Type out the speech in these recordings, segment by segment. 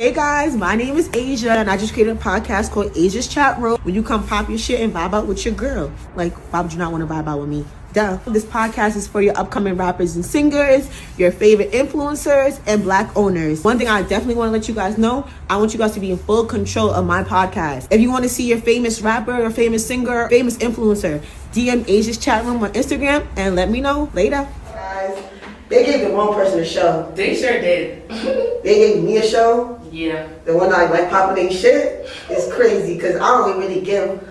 Hey guys, my name is Asia and I just created a podcast called Asia's ChatRoom where you come pop your shit and vibe out with your girl. Like, why would you not want to vibe out with me? Duh. This podcast is for your upcoming rappers and singers, your favorite influencers, and black owners. One thing I definitely want to let you guys know, I want you guys to be in full control of my podcast. If you want to see your famous rapper or famous singer, famous influencer, DM Asia's ChatRoom on Instagram and let me know later. Guys, they gave the wrong person a show. They sure did. They gave me a show. Yeah. The one I like popping they shit is crazy because I don't really give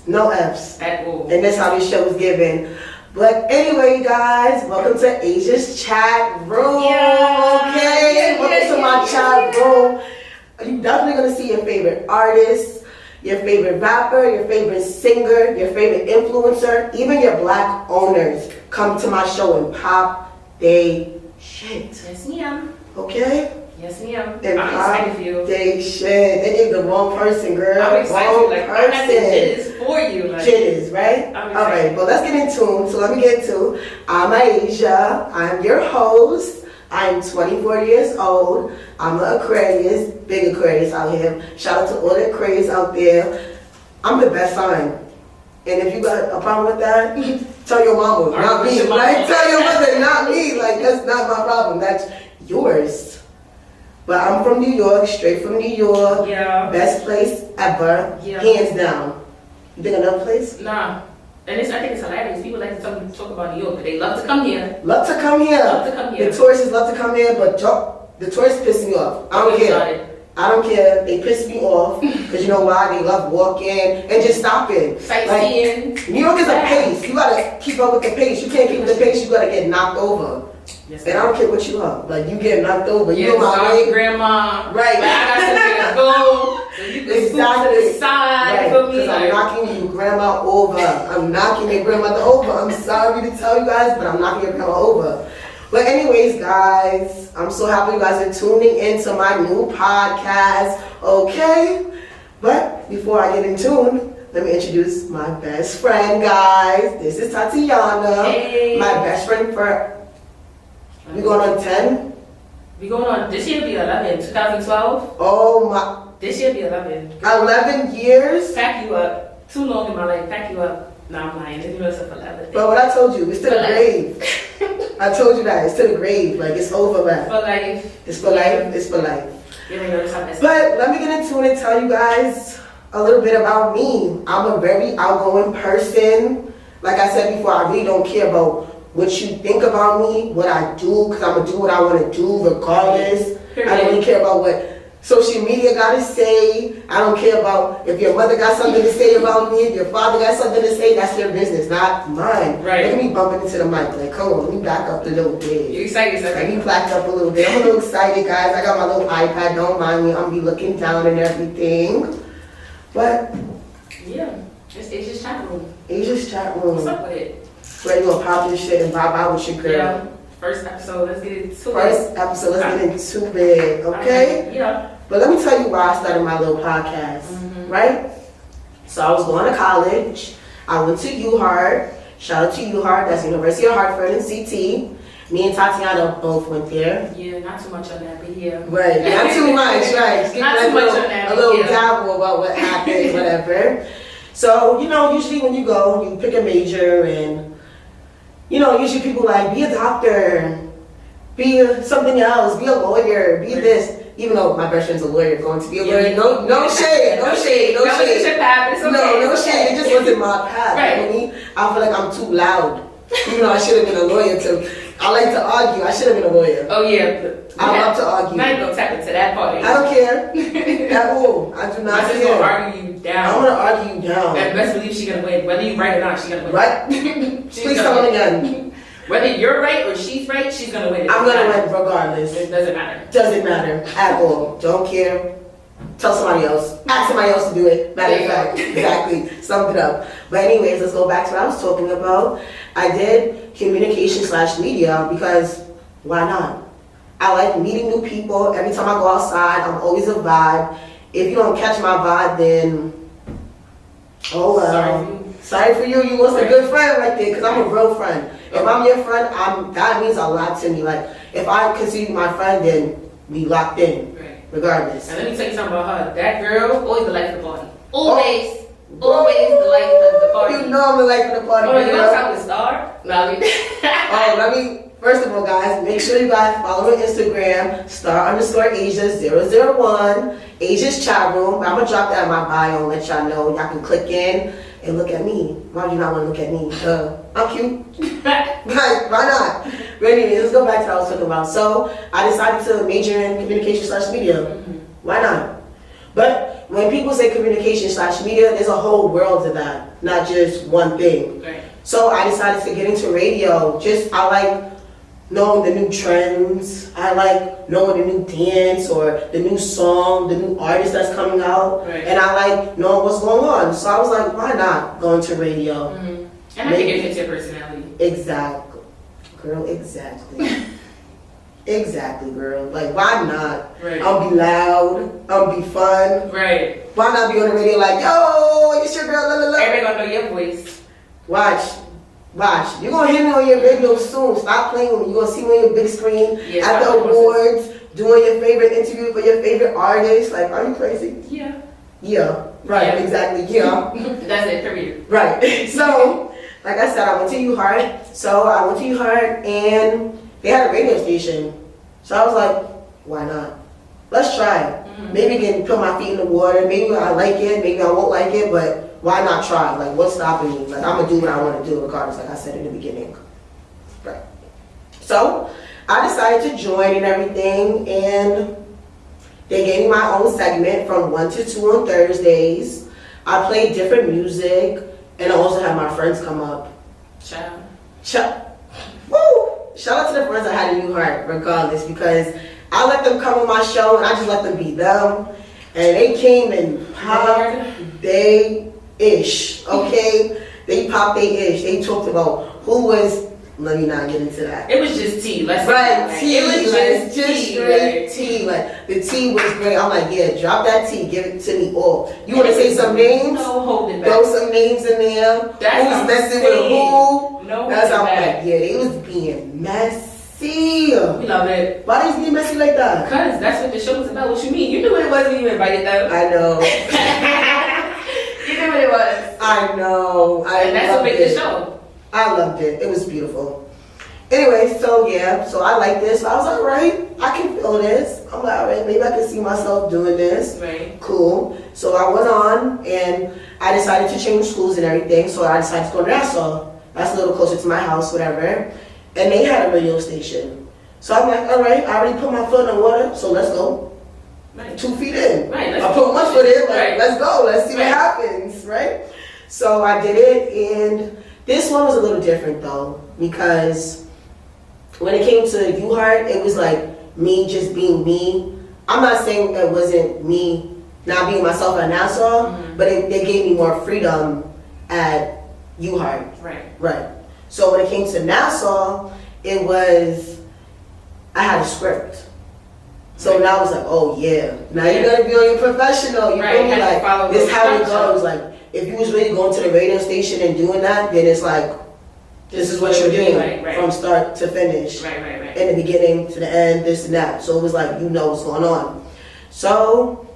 no F's. At all. And that's how this show was given. But anyway, guys, welcome to Asia's Chat Room. Yeah. Okay? Welcome to my chat room. You're definitely going to see your favorite artist, your favorite rapper, your favorite singer, your favorite influencer, even your black owners come to my show and pop they shit. Yes, ma'am. Okay? Yes, ma'am. And I'm excited for you. They shit. They gave the wrong person, girl. I'm excited. Wrong like, person. I is for you. Like, Shit is, right? I'm All right, well, let's get in tune. So let me get to, I'm Asia. I'm your host. I'm 24 years old. I'm an Aquarius, big Aquarius out here. Shout out to all the Aquarius out there. I'm the best sign. And if you got a problem with that, tell your mama, not me. Right? Tell your mother, not me. Like, that's not my problem. That's yours. But I'm from New York, straight from New York. Yeah. Best place ever, Yeah. hands down. You think another place? Nah. And I think it's hilarious. People like to talk about New York, but they love to come here. Love to come here. Love to come here. The tourists love to come here, but the tourists piss me off. I don't care. I don't care. They piss me off because you know why? They love walking and just stopping. Sightseeing. Like, New York is a pace. You gotta keep up with the pace. You can't keep with the pace. You gotta get knocked over. Yes, and I don't care what you are. Like, you get knocked over. Yeah, You know my way. grandma. Right. Like, I got somewhere to go. So you can Exactly. scoot to the side Right. for me. Because I'm knocking you grandma over. I'm knocking your grandmother over. I'm sorry to tell you guys, but I'm knocking your grandma over. But anyways, guys, I'm so happy you guys are tuning into my new podcast, okay? But before I get in tune, let me introduce my best friend, guys. This is Tatiana. Hey. My best friend for, we going on 10? We going on, this year be 11, 2012. Oh my. This year be 11. 11 years? Pack you up. Too long in my life, pack you up. No, I'm lying. It's for 11. But what I told you, it's to the grave. I told you that, it's to the grave. Like, it's over, man. For life. It's for life, it's for life. But But let me get into it and tell you guys a little bit about me. I'm a very outgoing person. Like I said before, I really don't care about what you think about me, what I do, because I'm going to do what I want to do regardless. I don't really care about what social media got to say. I don't care about if your mother got something to say about me, if your father got something to say, that's their business, not mine. Right. Look at me bumping into the mic. Like, come on, let me back up a little bit. You excited? Let me back up a little bit. I'm a little excited, guys. I got my little iPad. Don't mind me. I'm be looking down and everything. But yeah, it's Asia's chat room. Asia's chat room. What's up with it? Where you gonna pop this shit and vibe out with your girl? Yeah. First episode. Let's get into it. First episode. Let's get into it. Okay. Yeah. But let me tell you why I started my little podcast. Right. So I was going to college. I went to UHart. Shout out to UHart. That's University of Hartford and CT. Me and Tatiana both went there. Yeah, not too much on that, but yeah. Right, not too much, right. Just Not give too much on that, a little yeah. dabble about what happened, whatever. So, you know, usually when you go, you pick a major and, you know, usually people like, be a doctor, be something else, be a lawyer, be this. Even though my best friend's a lawyer, going to be a lawyer, no shade, no shade, no shade. Your path, it's okay. No shade, it just wasn't my path. Right. For me, I feel like I'm too loud. Even though I should have been a lawyer too. I like to argue. I should have been a lawyer. Oh yeah. I love to argue. Not even gonna tap into that part. I don't care at all. I do not My sister care. gonna argue you down. I want to argue you down. And best believe she gonna win. Whether you right or not, she gonna win. Right? Please tell me again. Whether you're right or she's right, she's gonna win. I'm gonna win regardless. It doesn't matter. Doesn't matter at all. Don't care. Tell somebody else. Ask somebody else to do it. Matter of fact, exactly. Sum it up. But anyways, let's go back to what I was talking about. I did communication/media because why not? I like meeting new people. Every time I go outside, I'm always a vibe. If you don't catch my vibe, then oh well. Sorry for you. You was a good friend right there, because I'm a real friend. If I'm your friend, that means a lot to me. Like, if I consider you my friend, then we locked in. Right. regardless. And let me tell you something about her. That girl, always the life of the party. Always the life of the party. You know I'm the life of the party. Oh, you know how to start? First of all, guys, make sure you guys follow me on Instagram, star_Asia001, Asia's chat room. I'm going to drop that in my bio and let y'all know. Y'all can click in and look at me. Why do you not want to look at me? I'm cute. Guys, why not? But anyways, let's go back to what I was talking about. So, I decided to major in communication/media. Mm-hmm. Why not? But when people say communication/media, there's a whole world to that, not just one thing. Right. So I decided to get into radio. I like knowing the new trends. I like knowing the new dance or the new song, the new artist that's coming out. Right. And I like knowing what's going on. So I was like, why not go into radio? Mm-hmm. And I think it fits your personality. Exactly. Girl, exactly. Exactly, girl. Like, why not? Right. I'll be loud. I'll be fun. Right. Why not be on the radio like, yo, it's your girl, la la la. Everybody gonna know your voice. Watch. You're gonna hear me on your radio soon. Stop playing with me. You're gonna see me on your big screen at the awards, doing your favorite interview for your favorite artist. Like, are you crazy? Yeah. Yeah. Right, Yeah. exactly. Yeah. That's it, period. Right. So, like I said, I went to UHeart. So I went to UHeart and they had a radio station. So I was like, why not? Let's try it. Mm-hmm. Maybe I can put my feet in the water. Maybe I like it. Maybe I won't like it. But why not try? Like, what's stopping me? Like, I'm going to do what I want to do regardless, like I said in the beginning. Right. So I decided to join and everything. And they gave me my own segment from 1 to 2 on Thursdays. I played different music. And I also had my friends come up. Woo! Shout out to the friends I had in UHeart, regardless, because I let them come on my show and I just let them be them. And they came and popped they ish, okay? They popped they ish. They talked about who was, let me not get into that. It was just tea. Right, tea. It was just tea, straight right? tea. Like, the tea was great. I'm like, yeah, drop that tea. Give it to me all. You want to say some names? No, hold it back. Throw some names in there. That's Who's messing with who? No, that's how I'm back. like, yeah, they was being messy. We love it. Why they being messy like that? Because that's what the show was about. What you mean? You knew what it was when you invited them. I know. You knew what it was. I know. And that's what made the show. I loved it. It was beautiful. Anyway, so yeah, so I like this. So I was like, all right, I can feel this. I'm like, all right, maybe I can see myself doing this. Right. Cool. So I went on and I decided to change schools and everything. So I decided to go to Nassau. That's a little closer to my house, whatever. And they had a radio station. So I'm like, all right, I already put my foot in the water, so let's go. Right. 2 feet in. Right. I put one foot in, like, right. Let's go. Let's see right. what happens, right? So I did it, and this one was a little different, though, because when it came to UHeart, it was like me just being me. I'm not saying it wasn't me not being myself at Nassau, but they gave me more freedom at UHeart. Right. Right. So when it came to Nassau, it was, I had a script. So now it's like, oh yeah, now you're gonna be on your professional. You feel me? Like, this is how it goes. Like, if you was really going to the radio station and doing that, then it's like, this is what you're doing from start to finish. Right. In the beginning to the end, this and that. So it was like, you know what's going on. So,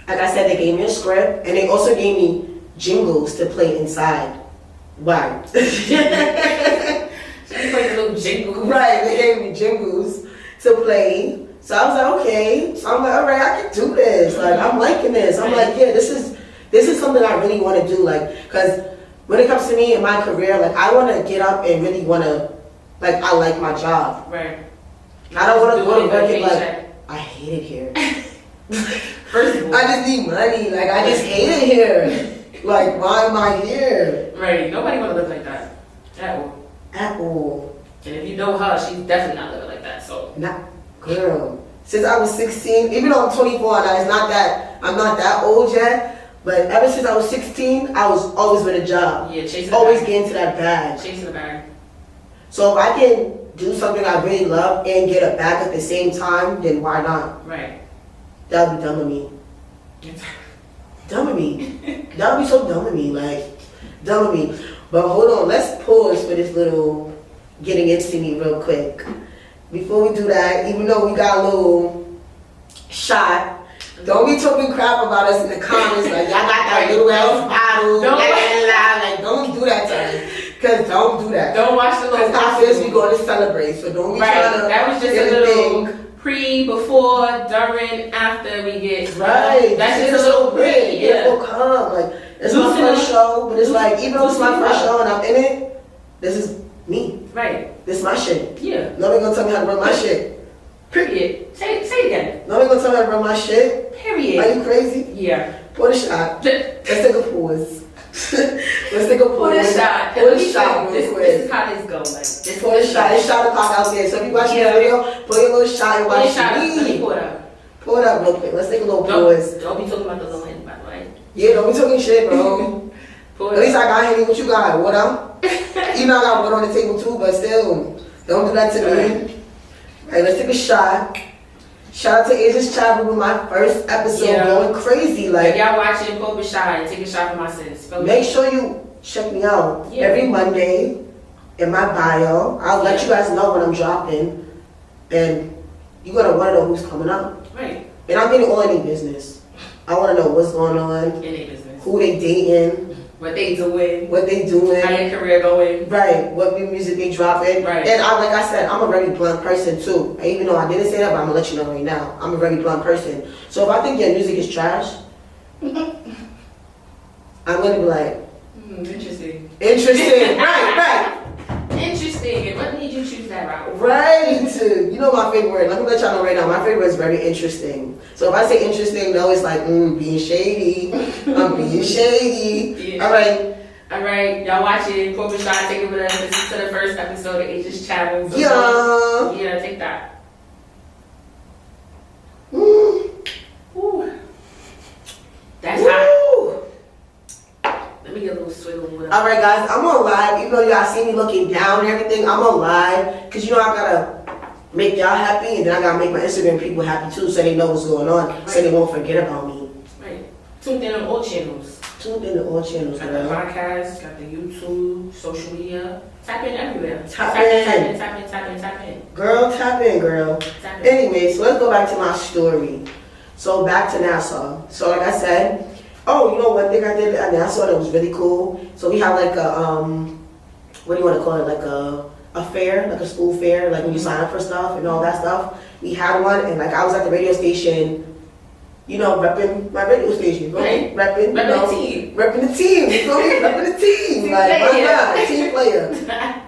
like I said, they gave me a script and they also gave me jingles to play inside. Right. So you played a little jingle. Right, they gave me jingles to play. So I was like, okay. So I'm like, all right, I can do this. Like, I'm liking this. I'm like, yeah, this is something I really want to do. Like, because when it comes to me in my career, like, I want to get up and really want to, like, I like my job. Right. I don't want to go to work and like, I hate it here. First of all, I just need money. Like, I just hate it here. Like, why am I here? Right. Nobody want to live like that. At all. At all. And if you know her, she's definitely not living like that. So. Not, girl. Since I was 16, even though I'm 24 now, I'm not that old yet. But ever since I was 16, I was always with a job. Yeah, chasing the always bag. getting to that bag. Chasing the bag. So if I can do something I really love and get a bag at the same time, then why not? Right. That would be dumb of me. Dumb of me. That would be so dumb of me. Like, dumb of me. But hold on, let's pause for this little getting into me real quick. Before we do that, even though we got a little shot. Don't be talking crap about us in the comments like y'all got that little ass bottle. Like don't do that to us. Cause don't do that. Don't watch the little. Cause after this we going to celebrate. So don't be trying to. That was just a little pre, before, during, after we get. Right. That's just a little pre. Yeah. It will come. Like it's my first show, but it's like even though it's my first show and I'm in it, this is me. Right. This is my shit. Yeah. Nobody gonna tell me how to run my shit. Period. Say it again. Nobody gonna tell me how to run my shit. Period. Are you crazy? Yeah. Pour the shot. Let's take a pause. Let's take a pause. Pour the shot. Pour the shot real quick. This is how this goes. Like, pour the shot. It's shot o'clock out there. So if you watch this video, pour your little shot and watch me. Let me pour it up. Pour it up real quick. Let's take a little pause. Don't be talking about the low end, by the way. Yeah, don't be talking shit, bro. At least I got Henny. What you got? Water? Even though I got water on the table too, but still, don't do that to me. Alright, let's take a shot. Shout out to Asia's Chat Room, my first episode, going crazy. Like y'all watching, pour a shot and take a shot for my sis. Make sure you check me out every Monday in my bio. I'll let you guys know when I'm dropping, and you gotta want to know who's coming up. Right. And I'm getting all in their business. I want to know what's going on, in their business, who they dating, what they doing, how their career going, right? What new music they dropping, right? And like I said, I'm a very blunt person too. And even though I didn't say that, but I'm gonna let you know right now, I'm a very blunt person. So if I think your music is trash, I'm gonna be like, interesting, right. Interesting. And what made you choose that route? Right. You know my favorite word. Let me let y'all know right now. My favorite word is very interesting. So if I say interesting, no, it's like being shady. I'm being shady. Yeah. All right. Y'all watching Corporate Shot. Take it with us. Listen to the first episode of Asia's Chat Room. Yeah. Take that. Ooh. That's hot. Let me get a little swig of water. Alright guys, I'm on live. Even though y'all see me looking down and everything, I'm on live. Because you know I gotta make y'all happy, and then I gotta make my Instagram people happy too, so they know what's going on, so they won't forget about me. Right. Tuned in on all channels. Got the podcast, got the YouTube, social media. Tap in everywhere. Tap in. Girl, tap in, girl. Tap in. Anyway, so let's go back to my story. So back to Nassau. So like I said, you know one thing I did at Nassau that was really cool? So we had like a, what do you want to call it? Like a fair, like a school fair, like when you sign up for stuff and all that stuff. We had one, and like I was at the radio station, you know, repping my radio station, right? Repping the team. Repping the team, you feel me? Repping the team. Like, why not? Team player.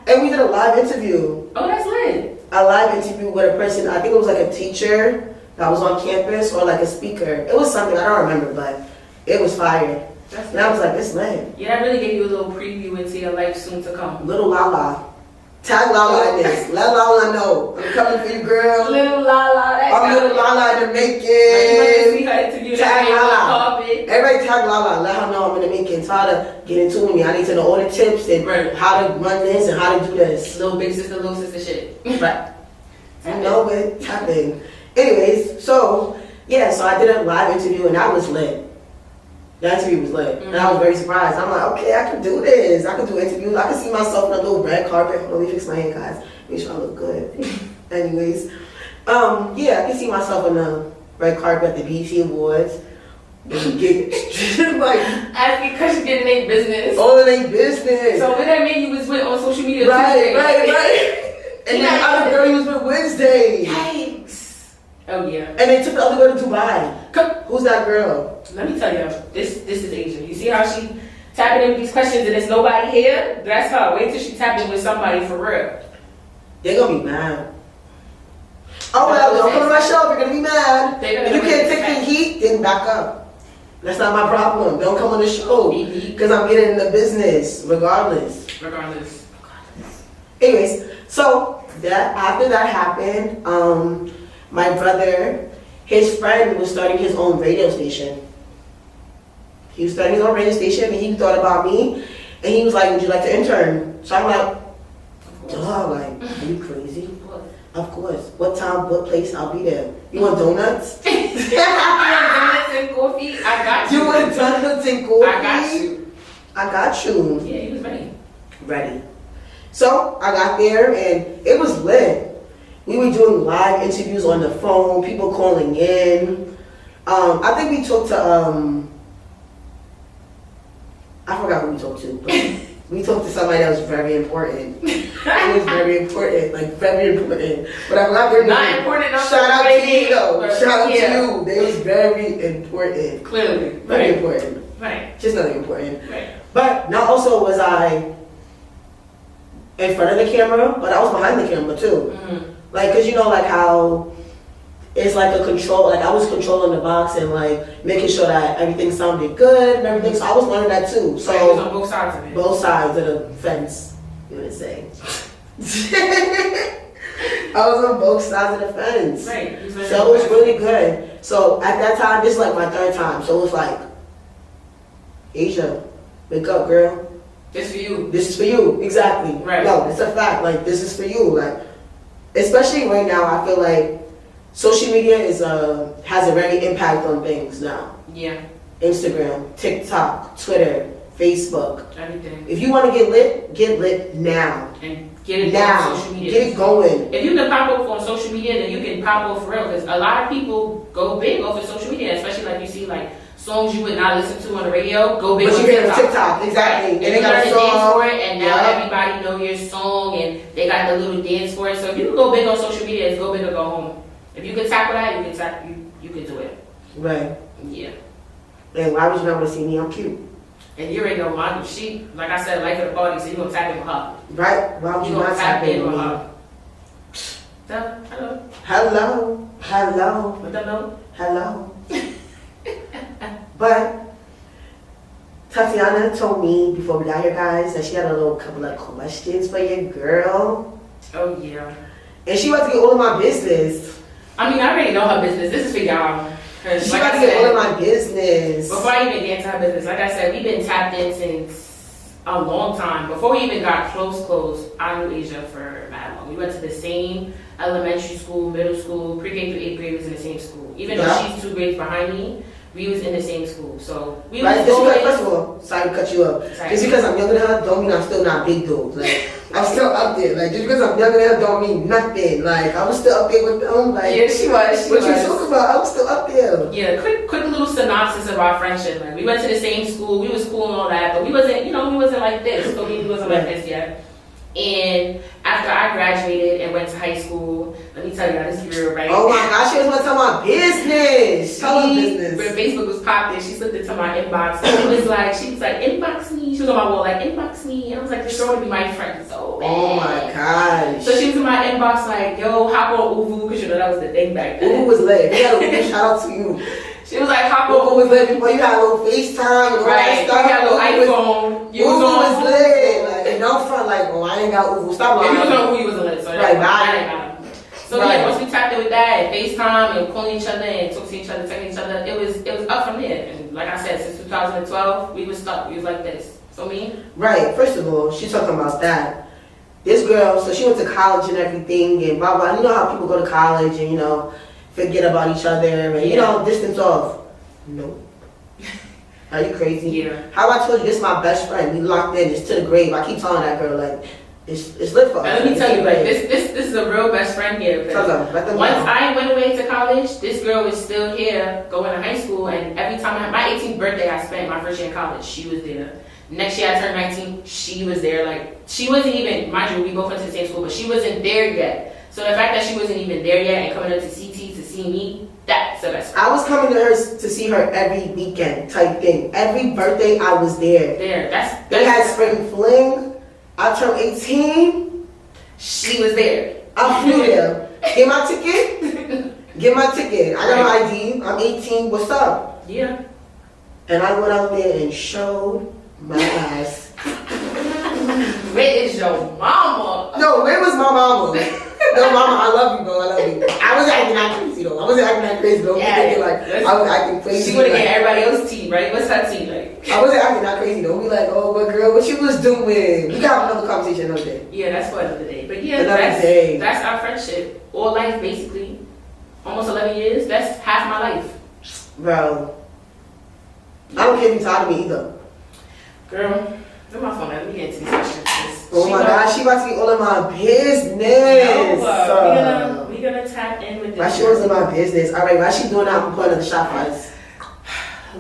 And we did a live interview. Oh, that's lit. A live interview with a person, I think it was like a teacher that was on campus, or like a speaker. It was something, I don't remember, but it was fire. And I was like, it's lit. Yeah, that really gave you a little preview into your life soon to come. Little Lala. Tag Lala in this. Let Lala know. I'm coming for you, girl. Little Lala. I'm Little Lala in the making. Tag Lala. Everybody tag Lala. Let her know I'm in the making. Tell her to get into me. I need to know all the tips and how to run this and how to do this. Little big sister, little sister shit. Right. You know it. Tap in. Anyways, so I did a live interview and that was lit. The interview was lit. And I was very surprised. I'm like, okay, I can do this. I can do interviews. I can see myself on a little red carpet. Let me fix my hair, guys. Make sure I look good. Anyways, I can see myself on the red carpet at the BET Awards. Like, asking questions, getting their business. All in their business. So what that mean you was with on social media Tuesday. Right. And then the other girl was with Wednesday. Yikes. Oh yeah. And they took the other girl to Dubai. Who's that girl? Let me tell you, this is Asia. You see how she tapping in with these questions and there's nobody here? That's her. Wait till she tap in with somebody for real. They're gonna be mad. Oh well, don't come to my show if you're gonna be mad. If you can't take the heat, then back up. That's not my problem. Don't come on the show. Because I'm getting in the business regardless. Anyways, so after that happened, my brother, his friend was starting his own radio station. He was starting his own radio station and he thought about me and he was like, would you like to intern? So I'm like, are you crazy? Of course. What time, what place, I'll be there. You want donuts? You want donuts and coffee? I got you. You want donuts and coffee? I got you. Yeah, he was ready. So I got there and it was lit. We were doing live interviews on the phone, people calling in. I think we talked to, I forgot who we talked to, but we talked to somebody that was very important. It was very important, like very important. But I'm not very not important enough. Shout out to you, though. Shout out to you. They was very important. Clearly. Very important. Right. Just nothing important. Right. But not also was I in front of the camera, but I was behind the camera too. Mm-hmm. Like, cause you know, like how it's like a control. Like I was controlling the box and like making sure that everything sounded good and everything. So I was learning that too. So it was on both sides of it. Both sides of the fence, you would say. I was on both sides of the fence. Right. So it was really good. So at that time, this is like my third time. So it was like, Asia, wake up, girl. This for you. This is for you. Exactly. Right. No, it's a fact. Like, this is for you. Like, especially right now, I feel like social media is has a very impact on things now. Yeah. Instagram, TikTok, Twitter, Facebook. Everything. If you want to get lit now. And get it now. on social media. Get it going. If you can pop up on social media, then you can pop up for real. Because a lot of people go big off of social media, especially like you see like songs you would not listen to on the radio, go big on TikTok. Exactly. And you learn to dance for it, and now everybody know your song, and they got the little dance for it. So if you can go big on social media, it's go big or go home. If you can tackle that, you can do it. Right. Yeah. And why would you not want to see me? I'm cute. And you already know mine. She, like I said, life of the party, so you gonna tap in with her. Right. Why would you not tap in with her? Hello. Hello. Hello. What the hell? Hello. But Tatiana told me before we got here, guys, that she had a little couple of questions for your girl. Oh yeah. And she wants to get all of my business. I mean, I already know her business. This is for y'all. She wants to get all of my business. Before I even get into her business, like I said, we've been tapped in since a long time. Before we even got close, I knew Asia for mad long. We went to the same elementary school, middle school, pre-K through 8th grade was in the same school. Even though she's 2 grades behind me, we was in the same school. So we was first of all, sorry to cut you up. Just because I'm younger than her don't mean I'm still not big though. Like I'm still up there. Like just because I'm younger than her don't mean nothing. Like I was still up there with them. Like yeah, she was. What you talking about? I was still up there. Yeah, quick little synopsis of our friendship. Like we went to the same school. We was cool and all that, but we wasn't like this. So we wasn't like this yet. And after I graduated and went to high school, let me tell you this girl, right? Oh my gosh, she was want to tell my business. Tell her business. When Facebook was popping, she slipped into my inbox. She was like, inbox me. She was on my wall, like, inbox me. And I was like, this girl would be my friend. So bad. Oh my gosh. So she was in my inbox, like, yo, hop on Uvu, because you know that was the thing back then. Uvu was lit. You got a shout out to you. She was like, hop on Uvu was lit before you had a little FaceTime and all that stuff. You got a little iPhone. Uvu was lit. Like, no front, like, oh, I ain't got Uvu. Stop lying. If you was on Uvu, you wasn't lit. So right, bye. So yeah, once we tapped in with that, and FaceTime and calling each other and talking to each other, texting each other, it was up from there. And like I said, since 2012, we was stuck. We was like this. So me? Right. First of all, she's talking about that. This girl, so she went to college and everything, and blah blah. You know how people go to college and forget about each other and distance off. Nope. Are you crazy? Yeah. How I told you, this is my best friend. We locked in. It's to the grave. I keep telling that girl like. It's lit for us. Let me tell you, like this is a real best friend here. Once I went away to college, this girl was still here going to high school, and every time my 18th birthday, I spent my first year in college. She was there. Next year I turned 19. She was there. Like she wasn't even, mind you, we both went to the same school, but she wasn't there yet. So the fact that she wasn't even there yet and coming up to CT to see me, that's the best friend. I was coming to her to see her every weekend type thing. Every birthday I was there. They had spring fling. I turned 18. She was there. I flew there. Get my ticket. I got my ID. I'm 18. What's up? Yeah. And I went out there and showed my ass. Where is your mama? No, where was my mama? No, mama, I love you, bro. I love you. I wasn't acting that crazy, though. I wasn't acting that crazy, though. Yeah, I was acting crazy. She would have get everybody else's tea, right? What's her tea like? I wasn't acting that crazy, though. We like, oh, but girl, what you was doing? We can have another conversation another day. Yeah, that's for another day. But yeah, that's our friendship. All life, basically. Almost 11 years. That's half my life. Bro. I don't care if you're tired of me either. Girl, Where's my phone? Let me get into these questions. Oh my God, she about to be all in my business. No, we gonna tap in with this. Why she was in my business? All right, why she doing that? I'm putting another shot for us.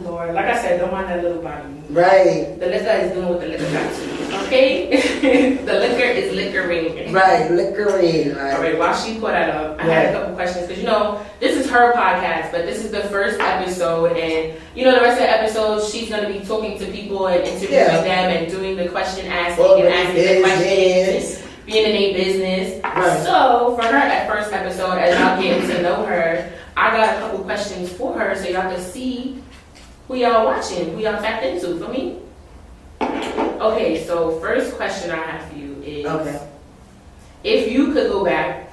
Lord, like I said, don't mind that little body. Right. The liquor is doing what the liquor got to do. Okay? The liquor is liquoring. Right, liquoring. Right. All right, while she put that up, I had a couple questions because, this is her podcast, but this is the first episode, and, the rest of the episodes, she's going to be talking to people and interviewing them and doing the question asking and asking the questions and being in a business. Right. So, for her first episode, as y'all getting to know her, I got a couple questions for her so y'all can see who y'all watching, who y'all tapped into for me. Okay, so first question I have for you is, if you could go back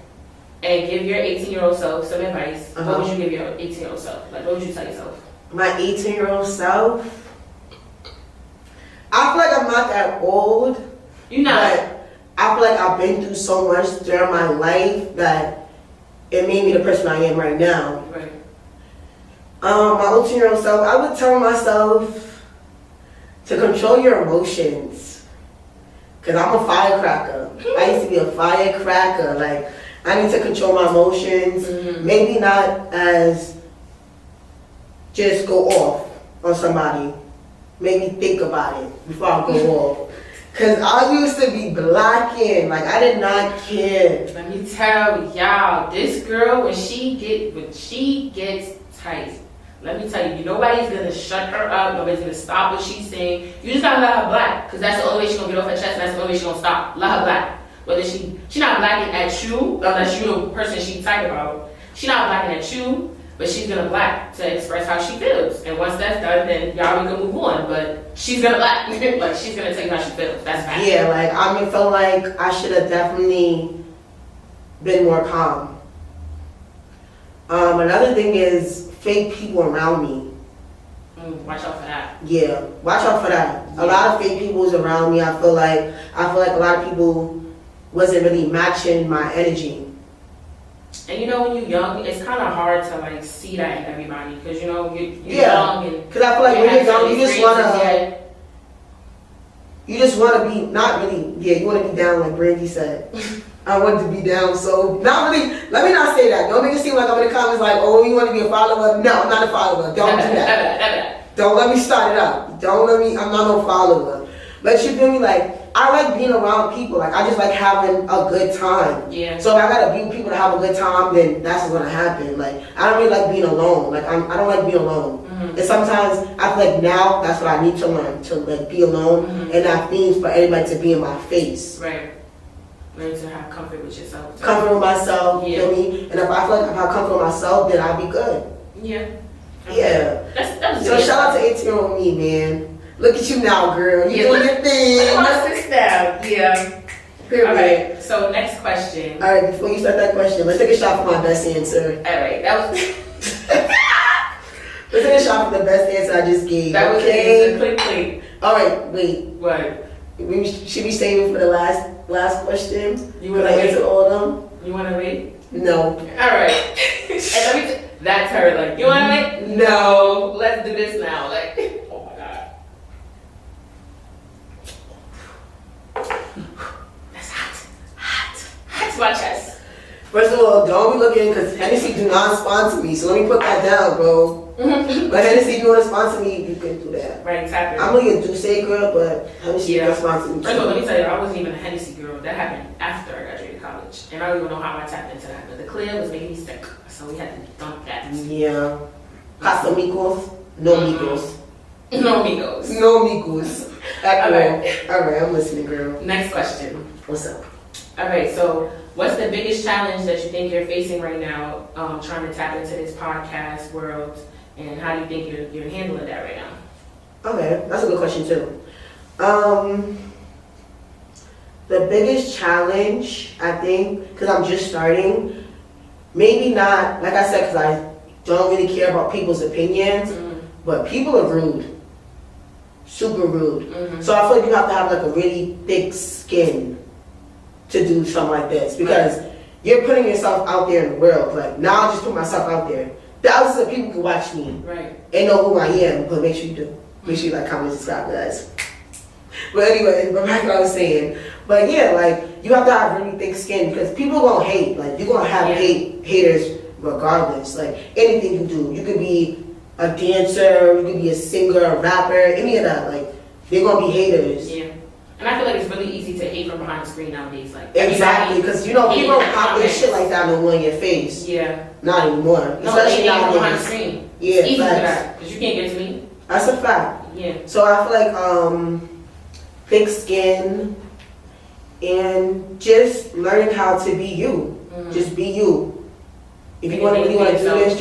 and give your 18-year-old self some advice, what would you give your 18-year-old self? Like, what would you tell yourself? My 18-year-old self? I feel like I'm not that old. You're not. But I feel like I've been through so much during my life that it made me the person I am right now. Right. My 18-year-old self, I would tell myself to control your emotions. Because I'm a firecracker. I used to be a firecracker. Like, I need to control my emotions. Mm-hmm. Maybe not as just go off on somebody. Maybe think about it before I go off. Because I used to be blacking. Like, I did not care. Let me tell y'all, this girl, when she gets tight, let me tell you, nobody's gonna shut her up. Nobody's gonna stop what she's saying. You just gotta let her black, because that's the only way she's gonna get off her chest, and that's the only way she's gonna stop. Let her black. Whether she's not blacking at you, unless you're the person she's tight about. She's not blacking at you, but she's gonna black to express how she feels. And once that's done, then y'all we can move on. But she's gonna black. Like, she's gonna tell you how she feels. That's bad. Yeah, like, I feel like I should have definitely been more calm. Another thing is fake people around me. Watch out for that. Yeah, watch out for that. A lot of fake people is around me. I feel like a lot of people wasn't really matching my energy. And when you're young, it's kind of hard to like see that in everybody because you're young and because I feel like when you're young, you just wanna be not really you wanna be down like Brandy said. I wanted to be down, so not really. Let me not say that. Don't make it seem like I'm in the comments like, oh, you want to be a follower? No, I'm not a follower. Don't do that. Don't let me start it up. I'm not no follower. But you feel me? Like, I like being around people. Like, I just like having a good time. Yeah. So if I gotta be with people to have a good time, then that's what's gonna happen. Like, I don't really like being alone. Like, I don't like being alone. Mm-hmm. And sometimes I feel like now that's what I need to learn, to like be alone and not means for anybody to be in my face. Right. Learn to have comfort with yourself. Comfort with myself, you feel me? And if I feel like if I comfort with myself, then I'll be good. Yeah. Yeah. That's so shout out to 18-year-old me, man. Look at you now, girl. You doing your thing. Look at my sister now. Yeah. Period. All right. So next question. All right. Before you start that question, let's take a shot for my best answer. All right. That was. Let's take a shot for the best answer I just gave. That was okay. Click. All right. Wait. What? We should be saving for the last question. You want to answer all of them? You want to wait? No. All right. And that's her. Like, you want to wait? No. Let's do this now. Like, oh my god. That's hot to my chest. First of all, don't be looking because Hennessy do not sponsor me. So let me put that down, bro. But Hennessy, if you want to sponsor me, you can do that. Right, tap it. I'm really a Douce girl, but Hennessy don't sponsor me. First of all, let me tell you, I wasn't even a Hennessy girl. That happened after I graduated college. And I don't even know how I tapped into that. But the clear was making me sick. So we had to dump that. Yeah. Casamigos? No migos. No migos. No migos. All right. All right, I'm listening, girl. Next question. What's up? All right, so what's the biggest challenge that you think you're facing right now trying to tap into this podcast world? And how do you think you're handling that right now? Okay, that's a good question too. The biggest challenge, I think, because I'm just starting, maybe not, like I said, because I don't really care about people's opinions, but people are rude. Super rude. Mm-hmm. So I feel like you have to have like a really thick skin to do something like this because you're putting yourself out there in the world. Like, now I just put myself out there. Thousands of people can watch me and know who I am, but make sure you do. Make sure you like, comment, subscribe, guys. But anyway, back to what I was saying. But yeah, like, you have to have really thick skin because people gonna hate. Like, you're gonna have haters regardless. Like, anything you do. You could be a dancer, you could be a singer, a rapper, any of that. Like, they're gonna be haters. Yeah. And I feel like it's really easy to hate from behind the screen nowadays. Like, exactly, because you know people don't pop their shit like that no more in your face. Yeah. Not anymore. No, especially they hate nowadays. from behind the screen. Yeah, it's easy for that because you can't get to me. That's a fact. Yeah. So I feel like thick skin and just learning how to be you. Mm-hmm. Just be you. If you really want to do this,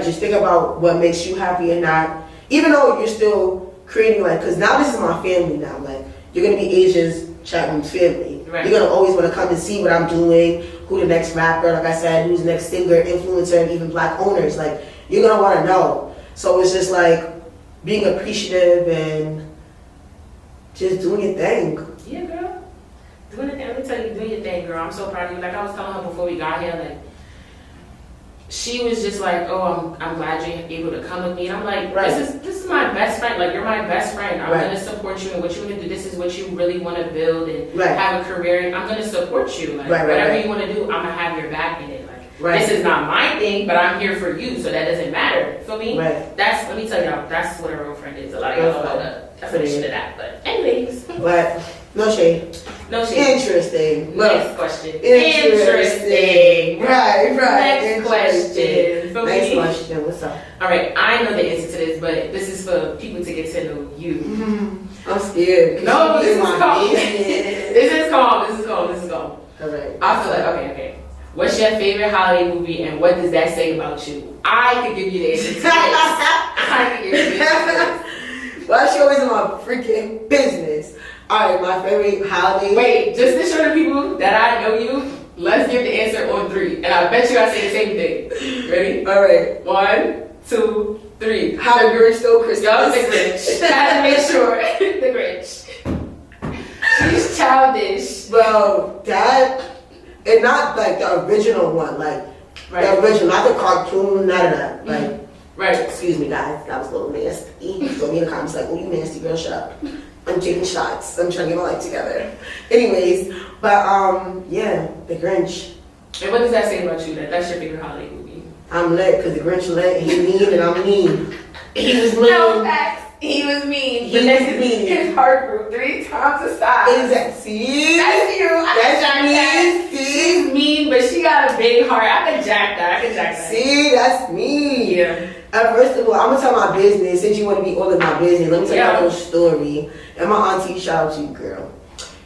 just think about what makes you happy and not. Even though you're still creating, like, because now this is my family now. Like, you're gonna be Asia's ChatRoom's family. Right. You're gonna always want to come and see what I'm doing, who the next rapper, like I said, who's the next singer, influencer, and even black owners. Like, you're gonna want to know. So it's just like being appreciative and just doing your thing. Yeah, girl. Doing your thing. Let me tell you, doing your thing, girl. I'm so proud of you. Like I was telling her before we got here, like, she was just like, oh, I'm glad you're able to come with me. And I'm like, this is my best friend. Like, you're my best friend. I'm going to support you in what you want to do. This is what you really want to build and have a career. And I'm going to support you. Like, whatever you want to do, I'm going to have your back in it. Like, this is not my thing, but I'm here for you. So that doesn't matter. You feel me? Right. Let me tell y'all, that's what a real friend is. A lot of y'all know the definition of that. But anyways. But no shade. No shade. Interesting. Next question. Interesting. Right. Next question. Next question. What's up? All right. I know the answer to this, but this is for people to get to know you. Mm-hmm. I'm scared. No, this is calm. This is calm. All right. I feel like, okay. What's your favorite holiday movie and what does that say about you? I could give you the answer to this. I could give you the answer to this. Well, she always in my freaking business. Alright, my favorite holiday. Wait, just to show the people that I know you, let's give the answer on 3. And I bet you I say the same thing. Ready? Alright. 1, 2, 3. How the Grinch stole Christmas. Y'all the Grinch. Had to make sure. The Grinch. She's childish. Bro, that, and not like the original one, like the original, not the cartoon, none of that. Like, excuse me guys, that was a little nasty. So me in the comments like, oh, you nasty girl, shut up. I'm taking shots. I'm trying to get my life together. Anyways, but yeah, the Grinch. And what does that say about you? That's your favorite holiday movie? I'm lit because the Grinch lit. He mean and I'm mean. He was mean. No facts. He was mean. He was mean. His heart grew 3 times the size. Exactly. See? That's you. That's me. See? She's mean, but she got a big heart. I could jack that. See, that's me. Yeah. First of all, I'm gonna tell my business. Since you want to be all of my business, let me tell you a little story. And my auntie, shout out to you, girl.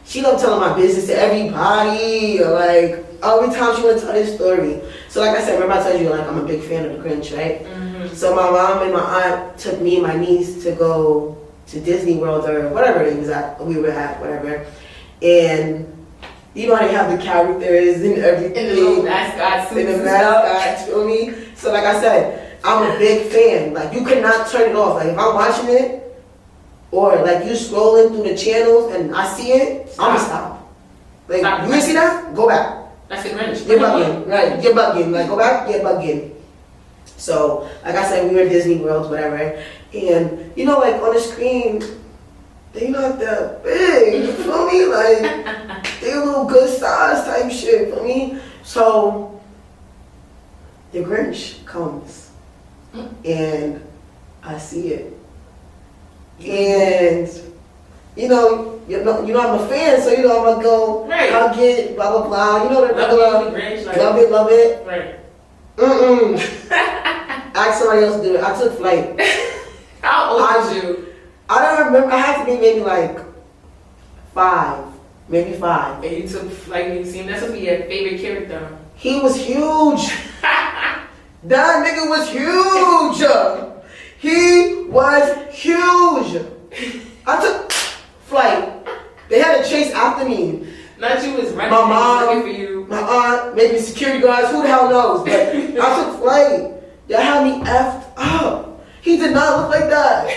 She loved telling my business to everybody. Like, every time she want to tell this story. So, like I said, remember I told you, like, I'm a big fan of the Grinch, right? Mm-hmm. So my mom and my aunt took me and my niece to go to Disney World or whatever it was at. We were at whatever, and you know how they have the characters and everything. And the little mascot suits. And the mascot, you feel me? So, like I said, I'm a big fan. Like, you could not turn it off. Like, if I'm watching it, or like you scrolling through the channels and I see it, I'm gonna stop. Like, you didn't see that? Go back. That's the Grinch. You're bugging. Right, you're bugging. Like, go back, you're bugging. So, like I said, we were in Disney World, whatever. And, you know, like on the screen, they not that big. You feel me? Like, they a little good size type shit, feel me? So, the Grinch comes. And I see it. And you know I'm a fan, so you know I'm gonna go hug it, blah blah blah. You know the regular love it. Right. Ask somebody else to do it. I took flight. How old was you? I don't remember. I had to be maybe like 5, maybe 5. And you took flight when you see him. That's supposed to be your favorite character. He was huge. That nigga was huge. He was huge. I took flight. They had to chase after me. Not you was running. My mom, looking for you. My aunt, maybe security guards. Who the hell knows? But I took flight. Y'all had me effed up. He did not look like that.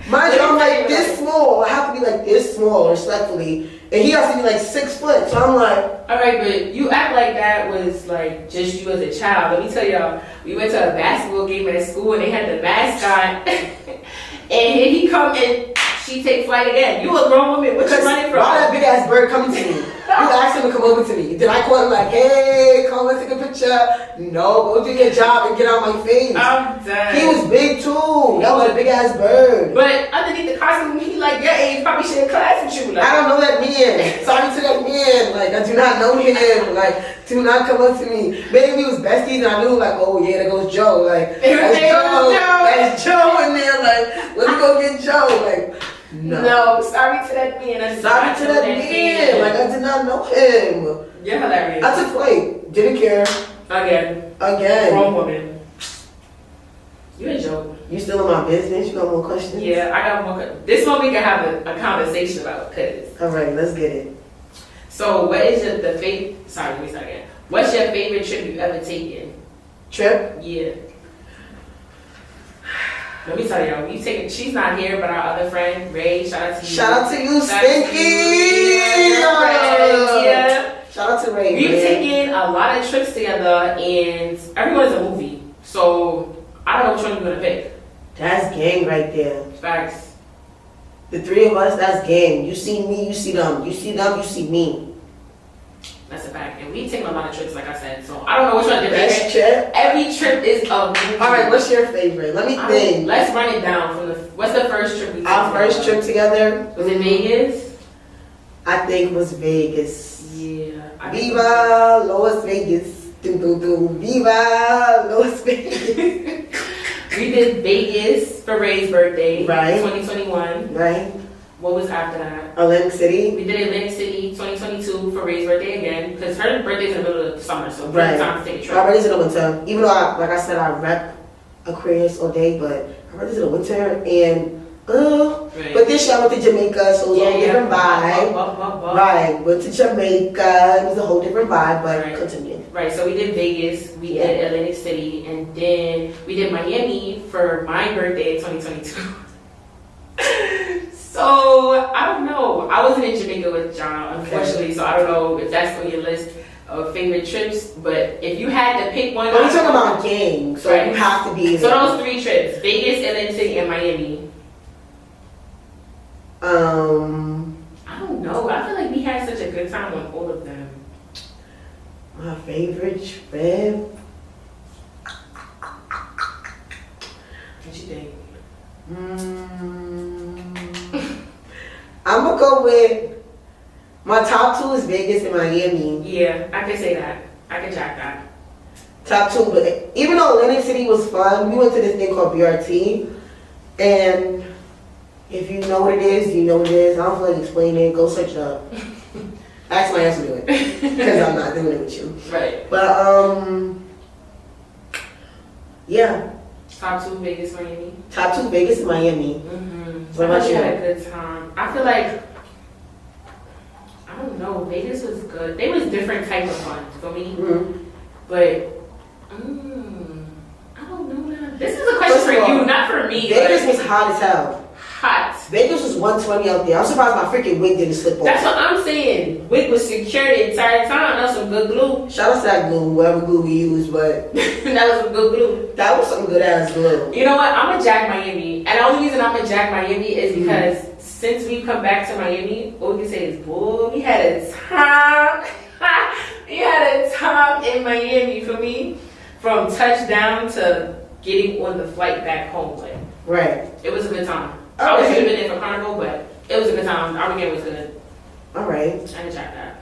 Mind you, I'm like this small. I have to be like this small, respectfully. And he has to be like 6 foot. So I'm like, alright, but you act like that was like just you as a child. Let me tell y'all, we went to a basketball game at school and they had the mascot. And he come and she take flight again. You a grown woman. What you running from? Why that big ass bird coming to me? You asked him to come over to me. Did I call him like, hey, come and take a picture? No, go do your job and get out my face. I'm done. He was big too. That was a big ass bird. But underneath the costume, he like your age, probably shared class with you. Like, I don't know that man. Sorry to that man. Like, I do not know him. Like, do not come up to me. Maybe we was besties and I knew like, oh yeah, there goes Joe. Like, that's Joe. That's Joe in there. Like, let me go get Joe. Like, no, sorry to that man. Sorry to that man. Like, I did not know him. You're hilarious. I took flight. Didn't care. Again. Wrong woman. You a joke. You still in my business? You got more questions? Yeah, I got more. This one we can have a conversation about. All right, let's get it. So, what is the favorite? Sorry, let me start again. What's your favorite trip you've ever taken? Trip? Yeah. Let me tell y'all, she's not here, but our other friend, Ray, shout out to you. Shout out to you, Stinky! Yeah. Shout out to Ray. We've taken a lot of trips together, and everyone's a movie. So, I don't know which one you're going to pick. That's gang right there. Facts. The three of us, that's gang. You see me, you see them. You see them, you see me. That's a fact. And we've taken a lot of trips, like I said. So, I don't know which one to pick. Best trip? Every trip is a movie. Alright, what's your favorite? Let me think. Let's run it down. What's the first trip we took? Our first trip together? Was it Vegas? I think it was Vegas. Yeah. Viva Las Vegas. Dum, dum, dum. Viva Las Vegas. We did Vegas for Ray's birthday. Right. 2021. Right. What was after that? Atlantic City. We did Atlantic City 2022 for Ray's birthday again. Because her birthday's in the middle of the summer, so right. Time to take a trip. My birthday's in the winter. Even though, like I said, I rep Aquarius all day, but my birthday's in the winter. And, right. But this year I went to Jamaica, so it was a whole different vibe. Right. Went to Jamaica. It was a whole different vibe, but continue. Right, so we did Vegas, we did Atlantic City, and then we did Miami for my birthday in 2022. So, I don't know. I wasn't in Jamaica with John, unfortunately, so I don't know if that's on your list of favorite trips, but if you had to pick one... But we're talking about gang, so you have to be... So those three trips, Vegas, Atlantic City, and Miami. I don't know. I feel like we had such a good time on all of them. My favorite trip? What you think? I'm gonna go with my top two is Vegas and Miami. Yeah, I can say that. I can jack that. Top two, but even though Atlantic City was fun, we went to this thing called BRT, and if you know what it is, you know what it is. I don't feel like explaining it. Go search it up. Ask my ass to do it because I'm not doing it with you. Right. But yeah. Top two, Vegas, Miami. Top two, Vegas and Miami. What about you? Had a good time. I feel like I don't know. Vegas was good. They was different type of fun for me, but I don't know. Now. This is a question for you, not for me. Vegas was hot as hell. Hot. Vegas was 120 out there. I'm surprised my freaking wig didn't slip off. That's what I'm saying. Wig was secured the entire time. That's some good glue. Shout out to that glue, whatever glue we used, but that was some good glue. That was some good ass glue. You know what? I'm a Jack Miami, and the only reason I'm a Jack Miami is because since we've come back to Miami, all we can say is, boy, we had a time. We had a time in Miami for me, from touchdown to getting on the flight back home. Like, right. It was a good time. I wish we had been there for Carnival, but it was a good time. Our weekend was good. All right. I can jack that.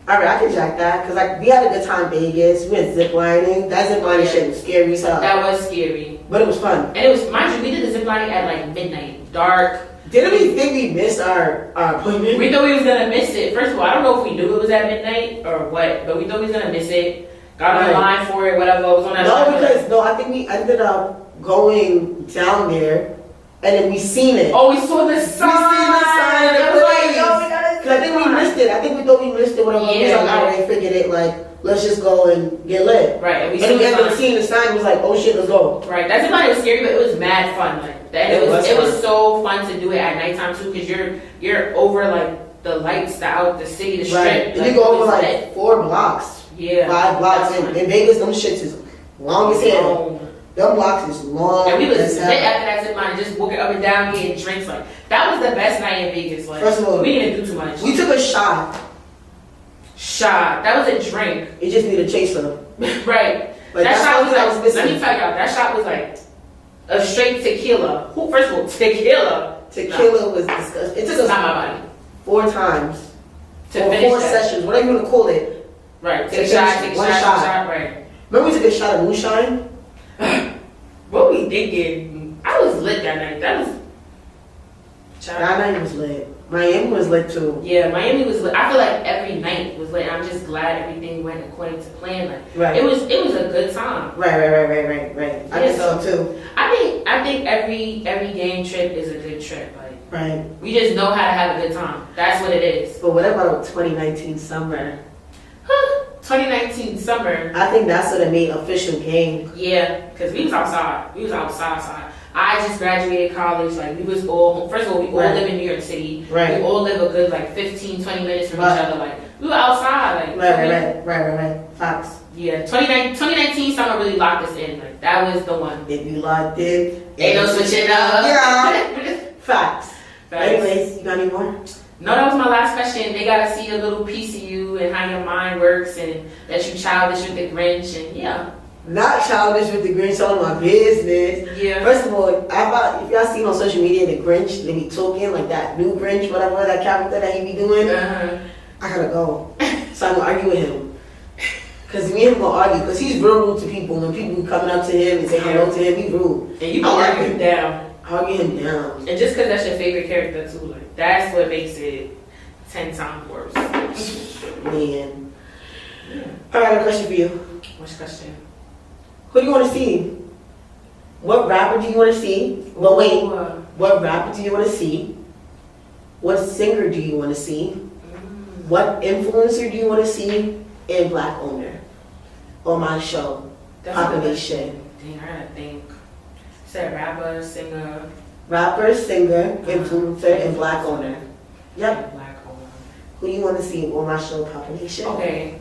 All right, I can jack that because like we had a good time in Vegas. We went zip lining. That zip lining shit was scary as hell. That was scary, but it was fun. And it was, mind you, we did the zip lining at like midnight, dark. Didn't we think we missed our appointment? We thought we was gonna miss it. First of all, I don't know if we knew it was at midnight or what, but we thought we was gonna miss it. Got on the line for it, whatever. It was on that line. I think we ended up going down there. And then we seen it. Oh, we saw the sign. We seen the sign in the place. Because I think we missed it. I think we thought we missed it. Whatever. Yeah, we was like, alright, figured it. Like, let's just go and get lit. Right. And we ended up seeing the sign. It was like, oh shit, let's go. Right. That's not it was scary, but it was mad fun. Like, it was so fun to do it at nighttime too, because you're over like the lights, the city, the strip. Right. Like, you go over like 4 blocks. Yeah. 5 blocks. In Vegas, them shits is long as hell. Them blocks is long. And we was lit after that zip line, just walking up and down, getting drinks. Like that was the best night in Vegas. Like, first of all, we didn't do too much. We took a shot. That was a drink. It just needed a chaser. Right. Like, that shot was like, let me tell y'all, that shot was like a straight tequila. First of all, tequila. Tequila was disgusting. It took us not my body 4 times. To finish 4 that. sessions, whatever you want to call it. Right. Take a shot, right. Remember we took a shot of moonshine? What we thinking? I was lit that night. That night was lit. Miami was lit too. Yeah, Miami was lit. I feel like every night was lit. I'm just glad everything went according to plan. Like, right. It was a good time. Right. I think so too. I think every game trip is a good trip. Like, right. We just know how to have a good time. That's what it is. But what about 2019 summer? 2019 summer. I think that's what it made official game. Yeah, because we was outside. I just graduated college. Like, we was all, first of all, we all live in New York City. Right. We all live a good, like, 15, 20 minutes from each other. Like, we were outside. Like, Right. Facts. Yeah, 2019 summer really locked us in. Like, that was the one. If you locked in, ain't no switching up. Yeah. Facts. Anyways, you got any more? No, that was my last question. They gotta see a little piece of you and how your mind works, and that you childish with the Grinch, and yeah. Not childish with the Grinch, all my business. Yeah. First of all, if y'all seen on social media the Grinch, they be talking like that new Grinch, whatever that character that he be doing. I gotta go. So I'm gonna argue with him. Cause me and him gonna argue, cause he's real rude to people. When people coming up to him and say hello to him, he's rude. And you can argue him down. Argue him down. And just cause that's your favorite character too, like that's what makes it 10 times worse. Man. Yeah. I got a question for you. What's the question? Who do you want to see? What rapper do you want to see? But wait, what rapper do you want to see? What singer do you want to see? What influencer do you want to see? And Black owner on my show. Population. Dang, I gotta think. Said rapper, singer. Rapper, singer, influencer, and Black owner. Yep. Black owner. Who do you want to see on my show? Population. Okay.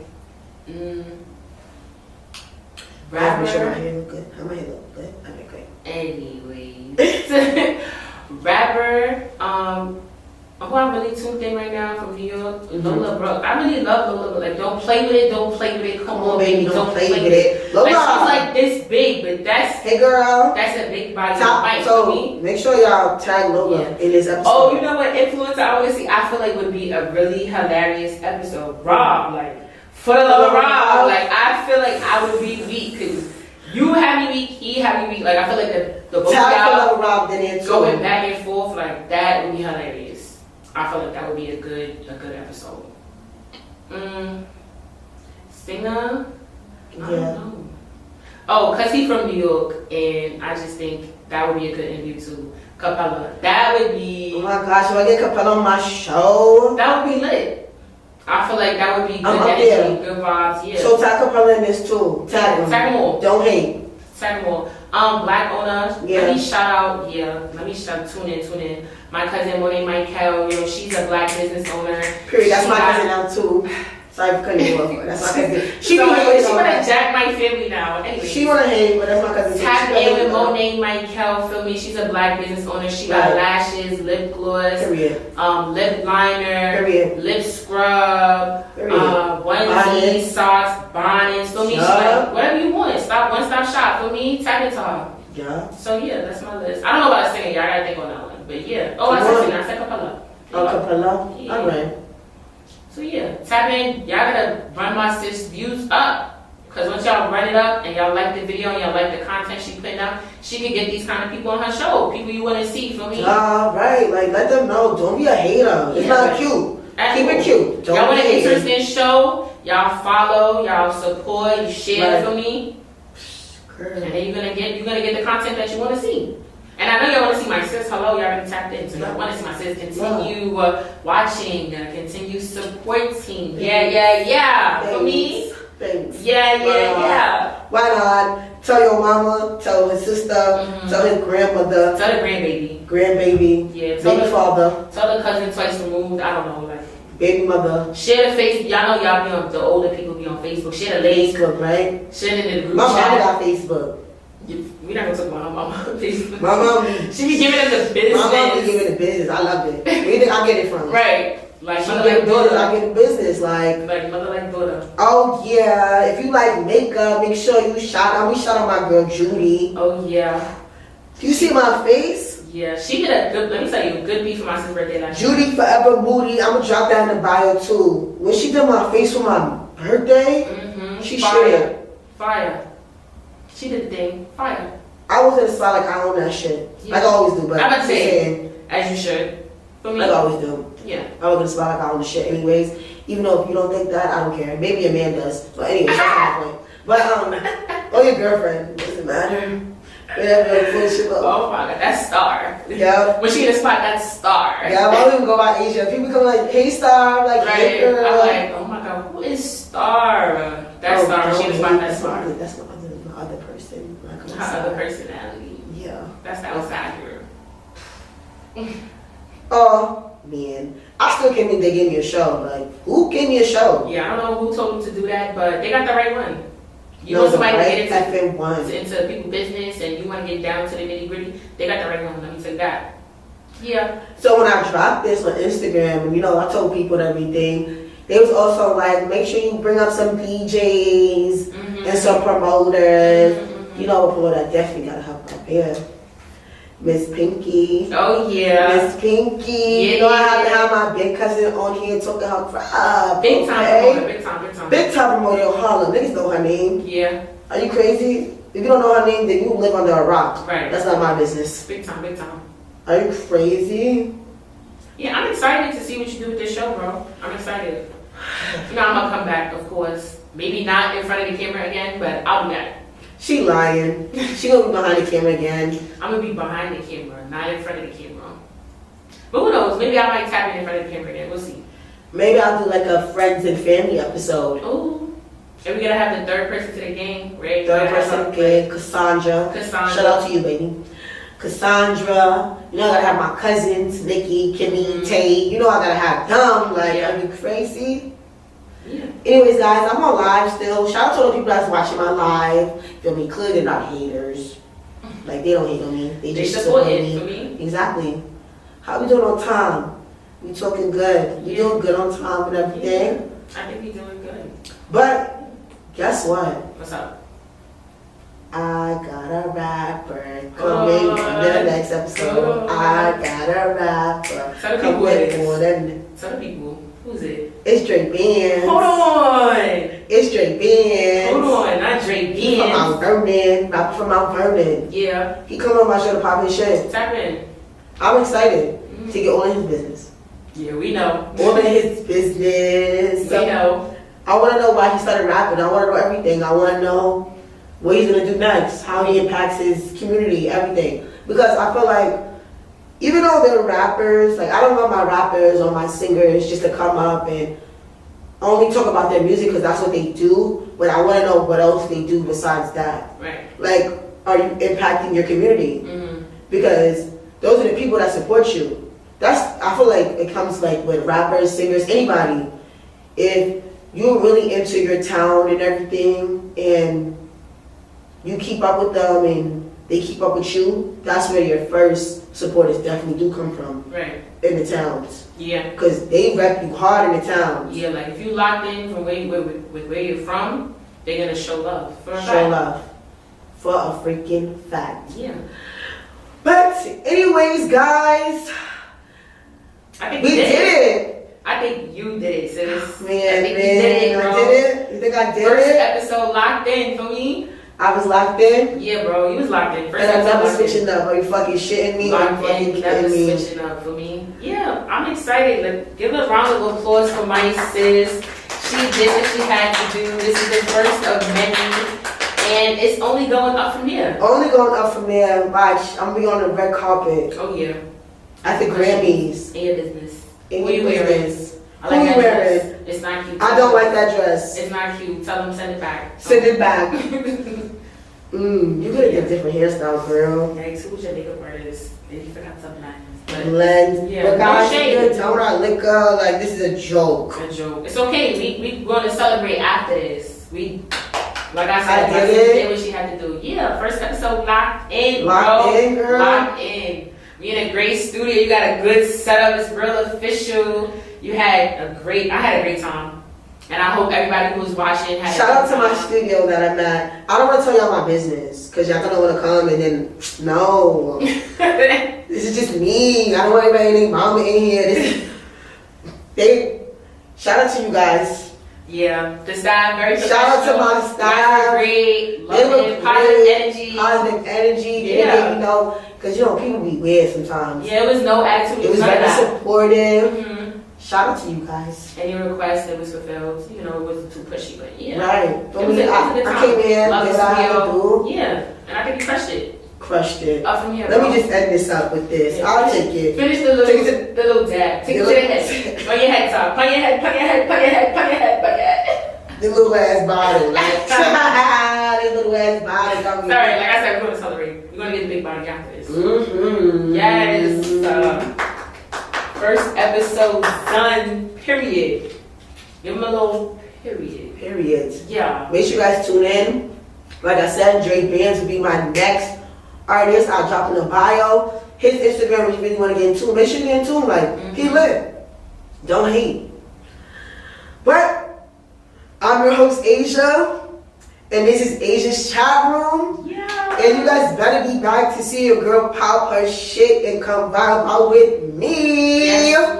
Rapper. Sure my hair look good. How my hair look good? Okay, great. Anyways, rapper. Who I'm really tuned in right now from New York, Lola Brooke. I really love Lola, but like, don't play with it. Come on, baby, don't play with it. Lola. Like, she's like this big, but that's hey girl. That's a big body Top, bite so for me. Make sure y'all tag Lola in this episode. Oh, you know what influencer I want to see? I feel like would be a really hilarious episode. Rob, like for the love of Rob, like I feel like I would be weak because you have me weak, he have me weak. Like I feel like the both of y'all Rob then going back and forth like that would be hilarious. I feel like that would be a good episode. Singer? I don't know. Oh, cause he's from New York, and I just think that would be a good interview too. Capella. That would be. Oh my gosh, will I get Capella on my show? That would be lit. I feel like that would be good energy, good vibes. Yeah. So tag Capella in this too. Tag him. Tag him all. Don't hate. Tag him all. Black owner. Yeah. Let me shout out. Yeah. Let me tune in. My cousin Monet Michael, you know, she's a Black business owner. Period. That's my cousin now too. Sorry for cutting you off. That's my cousin. She wanna jack my family now. Anyway, she wanna hate, but that's my cousin. Tap in with Monet Michael. Feel me? She's a Black business owner. She got lashes, lip gloss, lip liner, lip scrub, onesie, socks, bonnets. Feel me? She like whatever you want. One stop shop. Feel me? Tap into her. Yeah. So yeah, that's my list. I don't know about singing. Y'all gotta think on that one. But yeah. Oh, I said singer. I said Capella. Oh, Capella. Yeah. All right. So yeah, tap in. Y'all gotta run my sis views up. Cause once y'all run it up and y'all like the video and y'all like the content she putting out, she can get these kind of people on her show. People you wanna see, feel me? Right. Like let them know. Don't be a hater. It's not cute. Keep it cute. Don't y'all want an interesting show, y'all follow, y'all support, you share for me. And then you're gonna get the content that you want to see. And I know y'all want to see my sis. Hello, y'all already tapped in. So y'all want to see my sis. Continue watching, continue supporting. Yeah. For me. Thanks. Yeah. Why not? Tell your mama. Tell his sister. Tell his grandmother. Tell the grandbaby. Yeah. Baby father. Tell the cousin twice removed. I don't know, like. Baby mother. Share the Facebook. Y'all know y'all be on the older people be on Facebook. Share the link. Facebook, right? Share it in the group My chat. mama got Facebook. We're not gonna talk about her mama. Please. My mom, she be giving us the business. My mom be giving the business. I love it. Where you think I get it from? Right. Like she get daughter, I get the business. Like mother like daughter. Oh yeah. If you like makeup, make sure you shout out. We shout out my girl Judy. Oh yeah. Do you see my face? Yeah, she did a good. Let me tell you, a good beat for my sister's birthday last year. Judy Forever Moody. I'm gonna drop that in the bio too. When she did my face for my birthday, she shared. Fire. She did the thing. Fire. I was in the spot like I own that shit. Yeah. Like I always do, but I'm about to say, as you should. For me. Like I always do. Yeah. I was in the spot like I own the shit anyways. Even though if you don't think that, I don't care. Maybe a man does. But anyways, that's my point. But or your girlfriend. Doesn't matter. Whatever, oh my god, that's Star. Yeah. When she in the spot, that's Star. Yeah, I don't even go by Asia. People come like, hey Star, like, right. Hey girl. I'm like, oh my god, who is Star? That's Star. When she in the spot, that's Star. That's my other person. Her other personality. Yeah. That's the outside girl. Oh man, I still can't believe they gave me a show. Like, who gave me a show? Yeah, I don't know who told them to do that, but they got the right one. You know somebody to get into people's business and you want to get down to the nitty gritty, they got the right one. Let me tell you that. Yeah. So when I dropped this on Instagram, and I told people and everything, they was also like, make sure you bring up some DJs and some promoters. You know, a promoter definitely gotta help up here. Miss Pinky. Oh yeah. Miss Pinky. Yeah, I have to have my big cousin on here talking her crap. Big time promoter, big time. Big time promoter in Harlem. Niggas know her name. Yeah. Are you crazy? If you don't know her name, then you live under a rock. Right. That's not my business. Big time. Are you crazy? Yeah, I'm excited to see what you do with this show, bro. I'm excited. I'm gonna come back, of course. Maybe not in front of the camera again, but I'll be back. She lying. She gonna be behind the camera again. I'm gonna be behind the camera, not in front of the camera. But who knows? Maybe I might tap in front of the camera again. We'll see. Maybe I'll do like a friends and family episode. Ooh. And we're gonna have the third person to the game, right? Third person game, Cassandra. Shout out to you, baby. Cassandra. I gotta have my cousins, Nikki, Kimmy, Tay. I gotta have them. Like, are you crazy? Yeah. Anyways, guys, I'm on live still. Shout out to all the people that's watching my live. Feel me? Clearly they're not haters. Like, they don't hate on me. They just support me. For me. Exactly. How we doing on time? We talking good. We doing good on time and everything. Yeah. I think we doing good. But guess what? What's up? I got a rapper coming for the next episode. I got a rapper coming for the Tell the people. Who's it? It's Drake Benz. Hold on. It's Drake Benz. Hold on, not Drake Benz. From Mount Vernon. Rapper from Mount Vernon. Yeah. He come on my show to pop his shit. Tap in. I'm excited to get all in his business. Yeah, we know. All in his business. We know. I want to know why he started rapping. I want to know everything. I want to know what he's going to do next, how he impacts his community, everything. Because I feel like, even though they're rappers, like, I don't want my rappers or my singers just to come up and only talk about their music because that's what they do, but I want to know what else they do besides that. Right. Like, are you impacting your community? Because those are the people that support you. I feel like it comes like with rappers, singers, anybody. If you're really into your town and everything and you keep up with them and they keep up with you, that's where your first supporters definitely do come from. Right. In the towns. Yeah. Because they rep you hard in the towns. Yeah, like if you locked in from where you're from, they're going to show love. For a freaking fact. Yeah. But anyways, guys, I think we did it. I think you did it, sis. Man, you did it, bro. I did it? You think I did First it? episode locked in for me. I was locked in? Yeah, bro, you was locked in. First and I'm never episode switching up. Are you fucking shitting me? Locked Are you in, fucking never kidding me? switching up for me. Yeah, I'm excited. Like, give a round of applause for my sis. She did what she had to do. This is the first of many. And it's only going up from here. Only going up from there. Watch, I'm gonna be on the red carpet. Oh, yeah. At the Grammys. In your business. In Who your you business. I like Who you that wearing? dress. It's not cute. I don't like that dress. It's not cute. Tell them send it back. Send it back. You could have did different hairstyles, girl. Yikes, who's your makeup artist? If you forgot something nice. Blend. Yeah, but guys, no don't our liquor. Like, this is a joke. A joke. It's okay. We going to celebrate after this. Like I said, my sister did what she had to do. Yeah, first episode locked in, girl. Locked in. We in a great studio. You got a good setup. It's real official. I had a great time. And I hope everybody who's watching had Shout out to my studio that I'm at. I don't want to tell y'all my business because y'all gonna want to come and then no. This is just me. I don't want anybody named Mama in here. Shout out to you guys. Yeah, the staff very Shout out to my staff. Great, loving, positive energy. Yeah, you know, because people be weird sometimes. Yeah, it was no attitude. It was very supportive. Mm-hmm. Shout out to you guys. Any request that was fulfilled, it wasn't too pushy, but yeah. Right. It was a good time. I came in, love did what I had to do. Yeah, and I think you crushed it. Up from here. Let me just end this up with this. Yeah. I'll take it. Finish the little dab. Take it to the head. Put your head top. Put your head. The little ass bottle. The little ass bottle. Sorry, like I said, we're going to celebrate. We're going to get the big body after this. Mm-hmm. Yes. First episode done. Period. Give them a little period. Yeah. Make sure you guys tune in. Like I said, Drake Bands will be my next artist. I'll drop in the bio. His Instagram, if you really want to get into him. Make sure you get into him. Like, he lit. Don't hate. But I'm your host, Asia. And this is Asia's Chat Room. Yeah. And you guys better be back to see your girl pop her shit and come vibe out with me. Yes, ma'am.